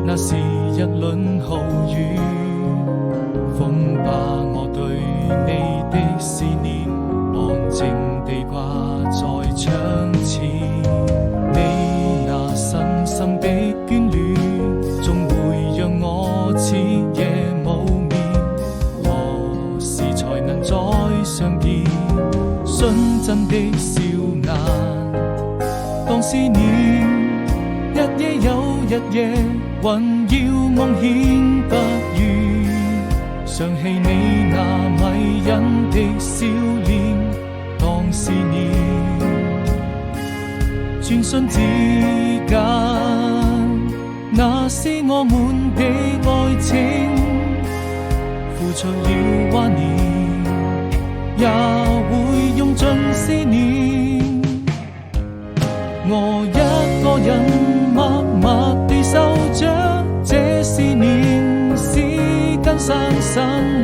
那是一輪豪雨，風把我對你的思念安靜地掛在窗前。你那深深的眷戀，總會讓我徹夜無眠。何時才能再相見？純真的笑顏，當思念一夜又一夜，還要夢顯不渝，想起你那迷人的笑臉，當思念。轉瞬之間，那是我們的愛情，付出了懷念，也會用盡思念。我一個人默默地守着這思念，絲根生根。